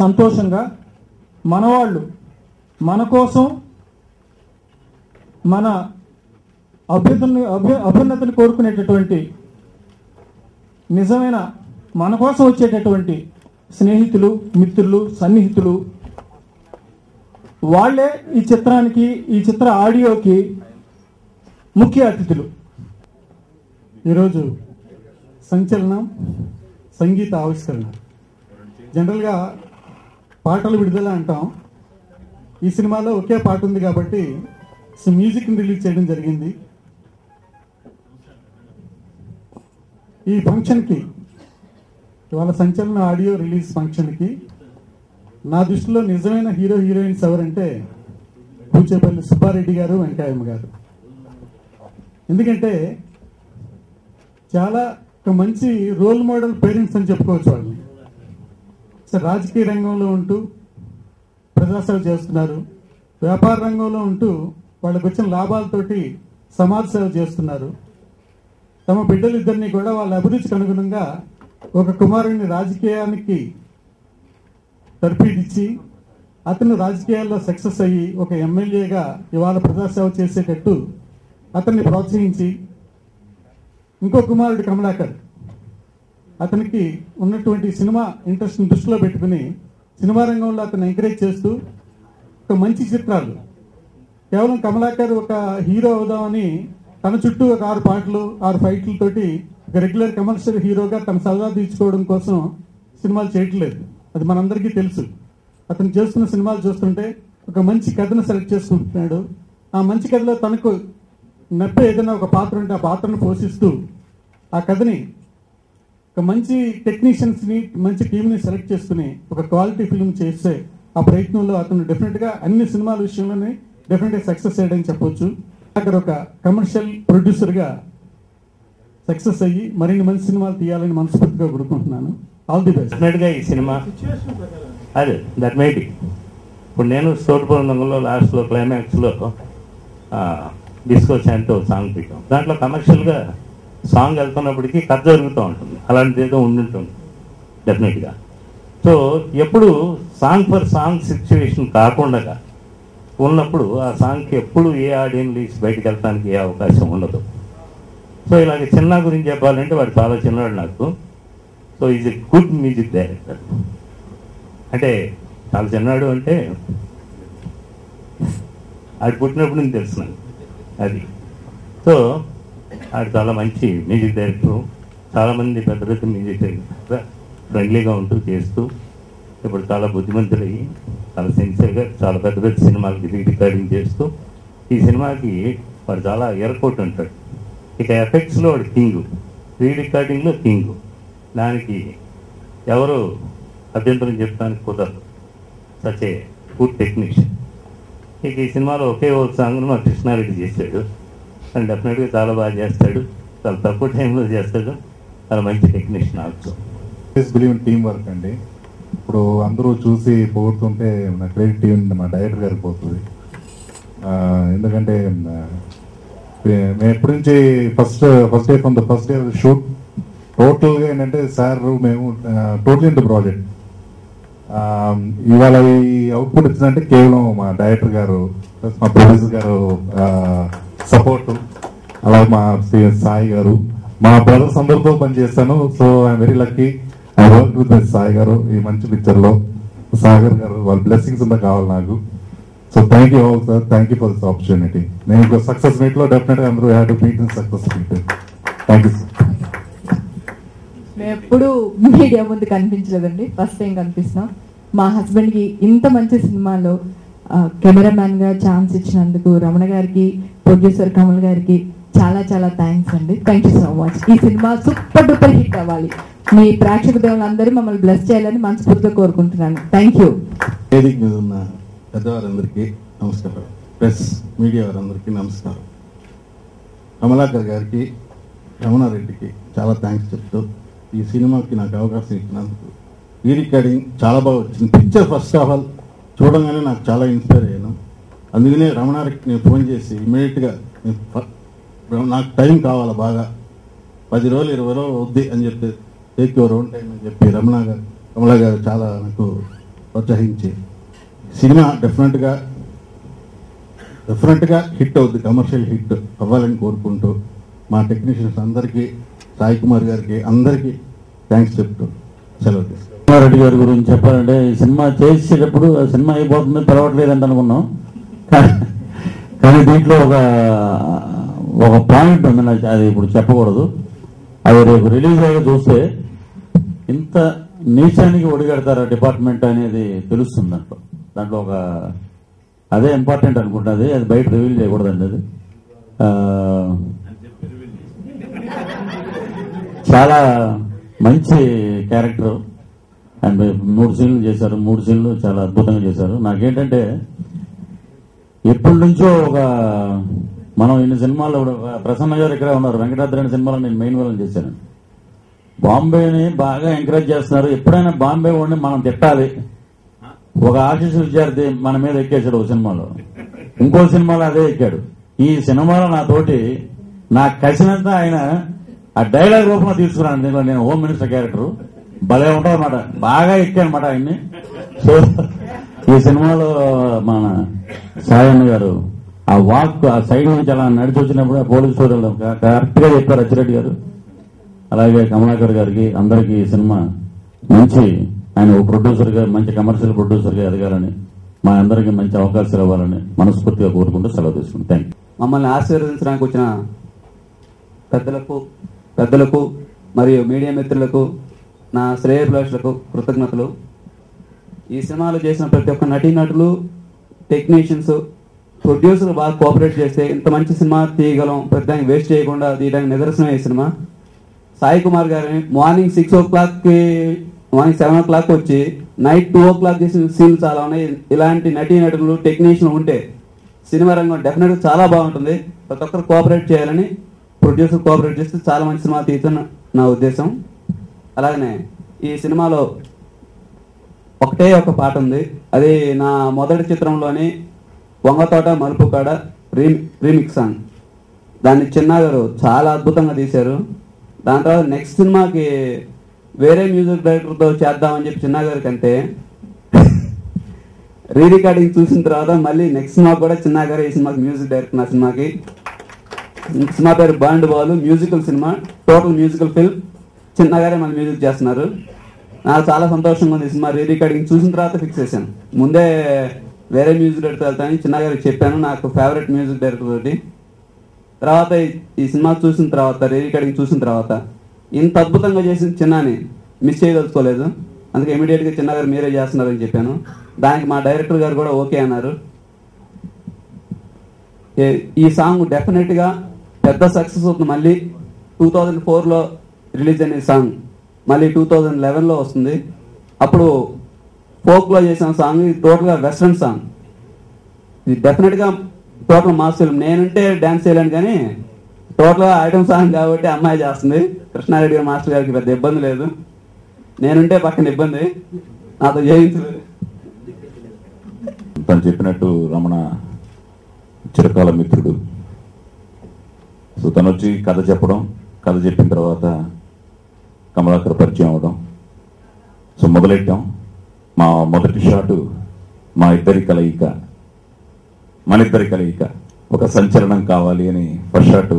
సంతోషంగా మనవాళ్ళు మన కోసం మన అభ్యున్నతిని కోరుకునేటటువంటి నిజమైన మన కోసం వచ్చేటటువంటి స్నేహితులు, మిత్రులు, సన్నిహితులు వాళ్ళే ఈ చిత్రానికి, ఈ చిత్ర ఆడియోకి ముఖ్య అతిథులు. ఈరోజు సంచలనం సంగీత ఆవిష్కరణ. జనరల్గా పాటలు విడుదల అంటాం. ఈ సినిమాలో ఒకే పాట ఉంది కాబట్టి మ్యూజిక్ని రిలీజ్ చేయడం జరిగింది. ఈ ఫంక్షన్కి, ఇవాళ సంచలన ఆడియో రిలీజ్ ఫంక్షన్కి నా దృష్టిలో నిజమైన హీరో హీరోయిన్స్ ఎవరంటే కూచేపల్లి సుబ్బారెడ్డి గారు, వెంకయ్యమ్మ గారు. ఎందుకంటే చాలా ఒక మంచి రోల్ మోడల్ పేరెంట్స్ అని చెప్పుకోవచ్చు వాళ్ళని. సరే, రాజకీయ రంగంలో ఉంటూ ప్రజాసేవ చేస్తున్నారు, వ్యాపార రంగంలో ఉంటూ వాళ్ళకు వచ్చిన లాభాలతోటి సమాజ సేవ చేస్తున్నారు. తమ బిడ్డలిద్దరినీ కూడా వాళ్ళ అభిరుచికి అనుగుణంగా ఒక కుమారుడిని రాజకీయానికి తర్ఫీదిచ్చి అతను రాజకీయాల్లో సక్సెస్ అయ్యి ఒక ఎమ్మెల్యేగా ఇవాళ ప్రజాసేవ చేసేటట్టు అతన్ని ప్రోత్సహించి, ఇంకో కుమారుడు కమలాకర్, అతనికి ఉన్నటువంటి సినిమా ఇంట్రెస్ట్ని దృష్టిలో పెట్టుకుని సినిమా రంగంలో అతను ఎంకరేజ్ చేస్తూ ఒక మంచి చిత్రాలు, కేవలం కమలాకర్ ఒక హీరో అవుదామని తన చుట్టూ ఒక 6 పాటలు 6 ఫైట్లతోటి ఒక రెగ్యులర్ కమర్షియల్ హీరోగా తన సరదా తీర్చుకోవడం కోసం సినిమాలు చేయట్లేదు. అది మనందరికీ తెలుసు. అతను చేస్తున్న సినిమాలు చూస్తుంటే ఒక మంచి కథను సెలెక్ట్ చేసుకుంటున్నాడు. ఆ మంచి కథలో తనకు నప్పే ఏదైనా ఒక పాత్ర ఉంటే ఆ పాత్రను పోషిస్తూ ఆ కథని ఒక మంచి టెక్నీషియన్స్ని, మంచి టీంని సెలెక్ట్ చేసుకుని ఒక క్వాలిటీ ఫిల్మ్ చేస్తే ఆ ప్రయత్నంలో అతను డెఫినెట్గా అన్ని సినిమాల విషయంలోనే డెఫినెట్గా సక్సెస్ అయ్యాడని చెప్పొచ్చు. అక్కడ ఒక కమర్షియల్ ప్రొడ్యూసర్గా సక్సెస్ అయ్యి మరిన్ని మంచి సినిమాలు తీయాలని మనస్ఫూర్తిగా కోరుకుంటున్నాను. All the best. డెఫినెట్గా ఈ సినిమా అదే దట్ మేబీ ఇప్పుడు నేను సోటుపొందంలో లాస్ట్లో క్లైమాక్స్లో డిస్కో శాంతో సాంగ్ పెట్టాం. దాంట్లో కమర్షియల్గా సాంగ్ వెళ్తున్నప్పటికీ కథ జరుగుతూ ఉంటుంది, అలాంటిది ఏదో ఉండుంటుంది డెఫినెట్గా. సో ఎప్పుడు సాంగ్ ఫర్ సాంగ్ సిచ్యువేషన్ కాకుండా ఉన్నప్పుడు ఆ సాంగ్కి ఎప్పుడు ఏ ఆడియన్స్ లీక్స్ బయటకు వెళ్ళడానికి ఏ అవకాశం ఉండదు. సో ఇలాగ చిన్న గురించి చెప్పాలంటే వాడు చాలా చిన్నవాడు నాకు. So is a good music director. అంటే చాలా చిన్నవాడు అంటే ఆడు పుట్టినప్పుడు నేను తెలుసు నాకు అది. సో ఆడు చాలా మంచి మ్యూజిక్ డైరెక్టర్. చాలామంది పెద్ద పెద్ద మ్యూజిక్ డైరెక్టర్ ఫ్రెండ్లీగా ఉంటూ చేస్తూ ఇప్పుడు చాలా బుద్ధిమంతులయ్యి చాలా సిన్సియర్గా చాలా పెద్ద పెద్ద సినిమాలకి రికార్డింగ్ చేస్తూ ఈ సినిమాకి వాడు చాలా ఎయిర్పోర్ట్ ఉంటాడు. ఇక ఎఫెక్ట్స్లో వాడు కింగ్, రికార్డింగ్లో కింగ్. దానికి ఎవరు అభ్యంతరం చెప్పడానికి కుదరదు. Such a good technician. ఇక ఈ సినిమాలో ఒకే ఒక సాంగ్ను మా కృష్ణారెడ్డి చేశాడు. కానీ డెఫినెట్గా చాలా బాగా చేస్తాడు, చాలా తక్కువ టైంలో చేస్తాడు, చాలా మంచి technician also. Believe in team work అండి. ఇప్పుడు అందరూ చూసి పోతుంటే నా క్రెడిట్ టీం మా డైరెక్టర్ గారికి పోతుంది. ఎందుకంటే మేము ఎప్పటి నుంచి first day from the first day shoot టోటల్గా ఏంటంటే సార్ మేము టోటల్ ఇన్ ద ప్రాజెక్ట్. ఇవాళ ఈ అవుట్పుట్ ఇచ్చిందంటే కేవలం మా డైరెక్టర్ గారు ప్లస్ మా ప్రొడ్యూసర్ గారు సపోర్టు, అలాగే మా సాయి గారు, మా బ్రదర్స్ అందరితో పనిచేస్తాను. So I'm very lucky I work with Sai గారు ఈ మంచి పిక్చర్లో. సాగర్ గారు వాళ్ళ బ్లెస్సింగ్స్ ఉందా కావాలి నాకు. So thank you all sir, thank you for this opportunity. నేను సక్సెస్ మీట్లో డెఫినెట్గా అందరూ have to meet in success meet. Thank you sir. మేము ఎప్పుడు మీడియా ముందు కనిపించలేదండి, ఫస్ట్ టైం కనిపిస్తున్నాం. మా హస్బెండ్కి ఇంత మంచి సినిమాలో కెమెరామ్యాన్గా ఛాన్స్ ఇచ్చినందుకు రమణ గారికి, ప్రొడ్యూసర్ కమల్ గారికి చాలా చాలా థ్యాంక్స్ అండి. Thank you so much. ఈ సినిమా సూపర్ డూపర్ హిట్ అవ్వాలి. మీ ప్రేక్షక దేవులందరూ మమ్మల్ని బ్లెస్ చేయాలని మనస్ఫూర్తిగా కోరుకుంటున్నాను. Thank you. వేదిక మీద ఉన్న పెద్దవారందరికీ నమస్కారం, ప్రెస్ మీడియా వారందరికీ నమస్కారం. కమలాకర్ గారికి, రమణారెడ్డికి చాలా థ్యాంక్స్ చెప్తూ ఈ సినిమాకి నాకు అవకాశం ఇచ్చినందుకు. ఈ రికార్డింగ్ చాలా బాగా వచ్చింది. పిక్చర్ ఫస్ట్ ఆఫ్ ఆల్ చూడంగానే నాకు చాలా ఇన్స్పైర్ అయ్యాను. అందుకనే రమణారెడ్డికి నేను ఫోన్ చేసి ఇమీడియట్గా నాకు టైం కావాలి, బాగా 10 రోజులు 20 రోజులు వద్ది అని చెప్పి టేక్ యువర్ ఓన్ టైం అని చెప్పి కమలా గారు చాలా నాకు ప్రోత్సహించి సినిమా డెఫినెట్గా హిట్ అవుద్ది, కమర్షియల్ హిట్ అవ్వాలని కోరుకుంటూ మా టెక్నీషియన్స్ అందరికీ, సాయి కుమార్ గారికి అందరికీ థ్యాంక్స్ చెప్తూ సెలవు తీసుకుంటాం. రెడ్డి గారి గురించి చెప్పాలంటే ఈ సినిమా చేసేటప్పుడు ఆ సినిమా అయిపోతుంది పిలవట్లేదంట అనుకున్నాం. కానీ దీంట్లో ఒక పాయింట్ ఉంది, నాకు అది ఇప్పుడు చెప్పకూడదు. అది రేపు రిలీజ్ అయ్యి చూస్తే ఇంత నీచానికి ఒడిగడతారా డిపార్ట్మెంట్ అనేది తెలుస్తుంది. దాంట్లో అదే ఇంపార్టెంట్ అనుకుంటుంది. అది బయట రివీల్ చేయకూడదండి. అది చాలా మంచి క్యారెక్టర్ అండ్ 3 సీన్లు చేశారు. 3 సీన్లు చాలా అద్భుతంగా చేశారు. నాకేంటంటే ఎప్పటి నుంచో మనం ఇన్ని సినిమాల్లో ప్రసన్న గారు ఇక్కడే ఉన్నారు, వెంకటాద్రి సినిమాలో నేను మెయిన్ విలన్ చేశాను. బాంబేని బాగా ఎంకరేజ్ చేస్తున్నారు. ఎప్పుడైనా బాంబే వాడిని మనం తిట్టాలి. ఒక ఆశీస్ విద్యార్థి మన మీద ఎక్కేశాడు ఒక సినిమాలో, ఇంకో సినిమాలో అదే ఎక్కాడు. ఈ సినిమాలో నా కసినంతా ఆయన ఆ డైలాగ్ రూపంలో తీసుకున్నాను. దీంట్లో నేను హోమ్ మినిస్టర్ క్యారెక్టర్ భలే ఉంటుంది అనమాట. బాగా ఎక్కానమాట ఆయన్ని. సో ఈ సినిమాలో మన సాయన్న గారు ఆ వాక్ ఆ సైడ్ నుంచి అలా నడిచి వచ్చినప్పుడు ఆ పోలీస్ స్టోరీలో కరెక్ట్ గా చెప్పారు అచ్చిరెడ్డి గారు. అలాగే కమలాకర్ గారికి అందరికీ ఈ సినిమా మంచి, ఆయన ఒక ప్రొడ్యూసర్ గా మంచి కమర్షియల్ ప్రొడ్యూసర్ గా ఎదగాలని, మా అందరికీ మంచి అవకాశాలు ఇవ్వాలని మనస్ఫూర్తిగా కోరుకుంటూ సెలవు తీసుకుంటాం. Thank you. మమ్మల్ని ఆశీర్వదించడానికి వచ్చిన పెద్దలకు మరియు మీడియా మిత్రులకు, నా శ్రేయోభిలాషులకు కృతజ్ఞతలు. ఈ సినిమాలో చేసిన ప్రతి ఒక్క నటీనటులు, టెక్నీషియన్స్, ప్రొడ్యూసర్ బాగా కోఆపరేట్ చేస్తే ఇంత మంచి సినిమా తీయగలం. ప్రతిదానికి వేస్ట్ చేయకుండా తీయడానికి నిదర్శనం ఈ సినిమా. సాయి కుమార్ గారిని మార్నింగ్ 6 o'clock మార్నింగ్ 7 o'clock వచ్చి నైట్ 2 o'clock చేసిన సీన్లు చాలా ఉన్నాయి. ఇలాంటి నటీనటులు, టెక్నీషియన్ ఉంటే సినిమా రంగం డెఫినెట్గా చాలా బాగుంటుంది. ప్రతి ఒక్కరు కోఆపరేట్ చేయాలని, ప్రొడ్యూసర్ కోఆపరేట్ చేస్తే చాలా మంచి సినిమా తీయని నా ఉద్దేశం. అలాగనే ఈ సినిమాలో ఒకటే ఒక పాట ఉంది. అది నా మొదటి చిత్రంలోని వంగతోట మలుపు కాడ రీమిక్స్ సాంగ్. దాన్ని చిన్నా గారు చాలా అద్భుతంగా తీశారు. దాని తర్వాత నెక్స్ట్ సినిమాకి వేరే మ్యూజిక్ డైరెక్టర్తో చేద్దామని చెప్పి చిన్నా గారికి అంటే రికార్డింగ్ చూసిన తర్వాత మళ్ళీ నెక్స్ట్ సినిమా కూడా చిన్నా గారు ఈ సినిమాకి మ్యూజిక్ డైరెక్టర్. నా సినిమాకి సినిమా పేరు బాండ్ బాల్, మ్యూజికల్ సినిమా, టోటల్ మ్యూజికల్ ఫిల్మ్. చిన్నా గారే మళ్ళీ మ్యూజిక్ చేస్తున్నారు. నాకు చాలా సంతోషంగా ఉంది. సినిమా రికార్డింగ్ చూసిన తర్వాత ఫిక్స్ చేశాను. ముందే వేరే మ్యూజిక్ డైరెక్టర్ వెళ్తానని చిన్నా గారికి చెప్పాను. నాకు ఫేవరెట్ మ్యూజిక్ డైరెక్టర్ తోటి. తర్వాత ఈ సినిమా చూసిన తర్వాత, రికార్డింగ్ చూసిన తర్వాత ఇంత అద్భుతంగా చేసిన చిన్నాని మిస్ చేయదలుచుకోలేదు. అందుకే ఇమీడియట్గా చిన్నా గారు మీరే చేస్తున్నారని చెప్పాను. దానికి మా డైరెక్టర్ గారు కూడా ఓకే అన్నారు. ఈ సాంగ్ డెఫినెట్గా పెద్ద సక్సెస్ అవుతుంది. మళ్ళీ 2004లో రిలీజ్ అయిన సాంగ్ మళ్ళీ 2011లో వస్తుంది. అప్పుడు ఫోక్లో చేసిన సాంగ్, ఇది టోటల్గా వెస్ట్రన్ సాంగ్. ఇది డెఫినెట్గా టోటల్ మాస్ ఫిల్మ్. నేనుంటే డ్యాన్స్ చేయలేను, కానీ టోటల్గా ఐటమ్ సాంగ్ కాబట్టి అమ్మాయి చేస్తుంది. కృష్ణారెడ్డి గారు మాస్టర్ గారికి పెద్ద ఇబ్బంది లేదు. నేనుంటే పక్కన ఇబ్బంది, నాతో చేయించలేదు. తను చెప్పినట్టు రమణ చిరకాల మిత్రుడు. సో తను వచ్చి కథ చెప్పడం, కథ చెప్పిన తర్వాత కమలాకర్ పరిచయం అవడం. సో మొదలెట్టాం. మా మొదటి షాటు మన ఇద్దరి కలయిక ఒక సంచలనం కావాలి అని ఫస్ట్ షాట్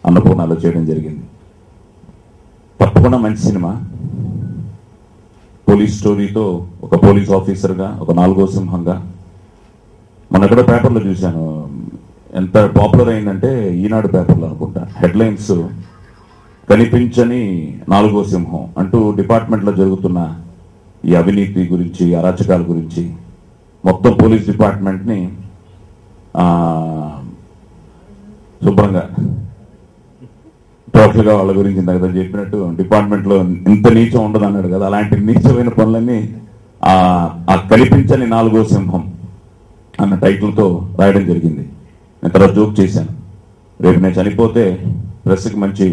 అన్నపూర్ణలో చేయడం జరిగింది. తప్పకుండా మంచి సినిమా. పోలీస్ స్టోరీతో ఒక పోలీస్ ఆఫీసర్గా, ఒక 4వ సింహంగా. మొన్న ఎక్కడో పేపర్లో చూశాను, ఎంత పాపులర్ అయిందంటే ఈనాడు పేపర్లో అనుకుంటా, హెడ్లైన్స్ కనిపించని 4వ సింహం అంటూ డిపార్ట్మెంట్లో జరుగుతున్న ఈ అవినీతి గురించి, అరాచకాల గురించి, మొత్తం పోలీస్ డిపార్ట్మెంట్ని శుభ్రంగా టోటల్గా వాళ్ళ గురించి ఇందాక చెప్పినట్టు డిపార్ట్మెంట్లో ఇంత నీచం ఉండదు అన్నాడు కదా, అలాంటి నీచమైన పనులన్నీ ఆ కనిపించని 4వ సింహం అన్న టైటిల్తో రాయడం జరిగింది. నేను తర్వాత జోక్ చేశాను, రేపు నేను చనిపోతే ప్రెస్కి మంచి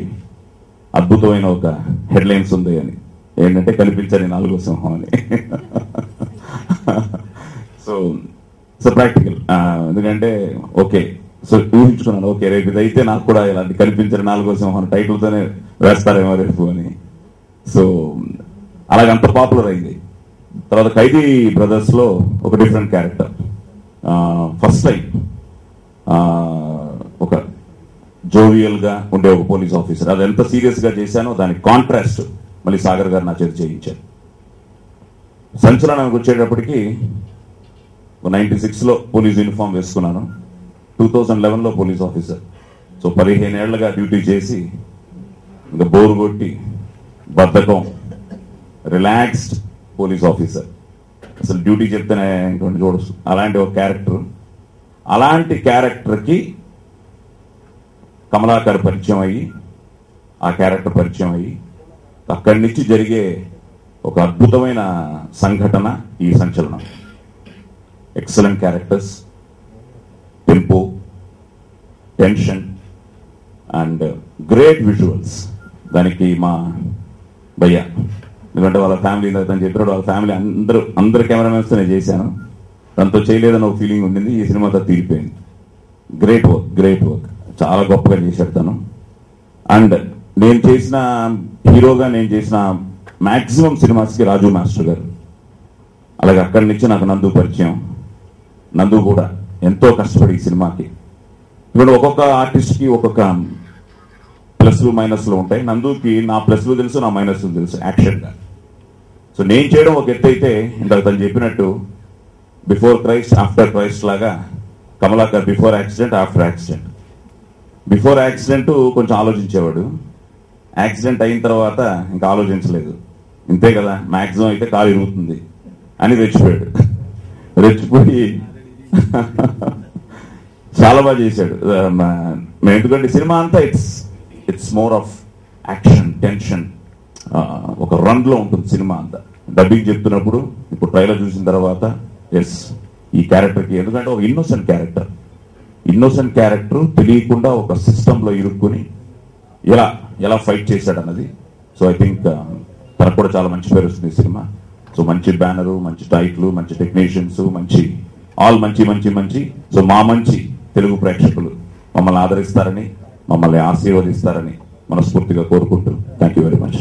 అద్భుతమైన ఒక హెడ్లైన్స్ ఉంది అని. ఏంటంటే కనిపించని 4వ సింహం అని. So practical. ఎందుకంటే ఓకే, సో ఊహించుకున్నాను, ఓకే రేపు ఇదైతే నాకు కూడా ఇలాంటి కనిపించని 4వ సింహం టైటిల్తోనే వేస్తారేమో రేపు అని. సో అలాగంత పాపులర్ అయింది. తర్వాత ఖైదీ బ్రదర్స్లో ఒక డిఫరెంట్ క్యారెక్టర్. ఫస్ట్ టైం ఒక జోవియల్గా ఉండే ఒక పోలీస్ ఆఫీసర్. అది ఎంత సీరియస్గా చేశానో దానికి కాంట్రాస్ట్ మళ్ళీ సాగర్ గారు నా చేతి చేయించారు. సంచలనానికి వచ్చేటప్పటికి 96లో పోలీస్ యూనిఫామ్ వేసుకున్నాను, 2011లో పోలీస్ ఆఫీసర్. సో 15 ఏళ్లుగా డ్యూటీ చేసి ఇంకా బోరు కొట్టి బద్ధకం, రిలాక్స్డ్ పోలీస్ ఆఫీసర్. అసలు డ్యూటీ చెప్తేనే ఇంకొంచెం చూడొచ్చు అలాంటి ఒక క్యారెక్టర్. అలాంటి క్యారెక్టర్కి కమలాకర్ పరిచయం అయ్యి, ఆ క్యారెక్టర్ పరిచయం అయ్యి, అక్కడి నుంచి జరిగే ఒక అద్భుతమైన సంఘటన ఈ సంచలనం. Excellent characters, tempo, tension and great visuals. దానికి మా భయ్య, ఎందుకంటే వాళ్ళ ఫ్యామిలీ అని చెప్పారు, వాళ్ళ ఫ్యామిలీ అందరు కెమెరామెన్స్తో నేను చేశాను. దాంతో చేయలేదని ఒక ఫీలింగ్ ఉండింది, ఈ సినిమాతో తీరిపోయింది. గ్రేట్ వర్క్, చాలా గొప్పగా చేశాడు తను. అండ్ నేను చేసిన హీరోగా నేను చేసిన మ్యాక్సిమం సినిమాస్కి రాజు మాస్టర్ గారు. అలాగే అక్కడి నుంచి నాకు నందు పరిచయం. నందు కూడా ఎంతో కష్టపడి ఈ సినిమాకి. ఇప్పుడు ఒక్కొక్క ఆర్టిస్ట్కి ఒక్కొక్క ప్లస్లు మైనస్లు ఉంటాయి. నందుకి నా ప్లస్లు తెలుసు, నా మైనస్లు తెలుసు యాక్షన్గా. సో నేను చేయడం ఒక ఎత్తు అయితే, ఇందాక తను చెప్పినట్టు బిఫోర్ క్రైస్ట్ ఆఫ్టర్ క్రైస్ట్ లాగా Kamalakar before accident after accident. Before accident కొంచెం ఆలోచించేవాడు, యాక్సిడెంట్ అయిన తర్వాత ఇంకా ఆలోచించలేదు. ఇంతే కదా, మ్యాక్సిమం అయితే కాలు ఇరుగుతుంది అని రెచ్చిపోయాడు. రెచ్చిపోయి చాలా బాగా చేశాడు. ఎందుకంటే సినిమా అంతా it's more of action, tension, ఒక రన్లో ఉంటుంది సినిమా అంతా. డబ్బింగ్ చెప్తున్నప్పుడు ఇప్పుడు ట్రైలర్ చూసిన తర్వాత ఎస్ ఈ క్యారెక్టర్కి, ఎందుకంటే ఒక ఇన్నోసెంట్ క్యారెక్టర్ తెలియకుండా ఒక సిస్టంలో ఇరుక్కుని ఎలా ఫైట్ చేశాడు అన్నది. సో ఐ థింక్ తనకు కూడా చాలా మంచి పేరు వస్తుంది ఈ సినిమా. సో మంచి బ్యానరు, మంచి టైటిల్, మంచి టెక్నీషియన్స్, మంచి సో మా మంచి తెలుగు ప్రేక్షకులు మమ్మల్ని ఆదరిస్తారని, మమ్మల్ని ఆశీర్వదిస్తారని మనస్ఫూర్తిగా కోరుకుంటూ థ్యాంక్ యూ వెరీ మచ్.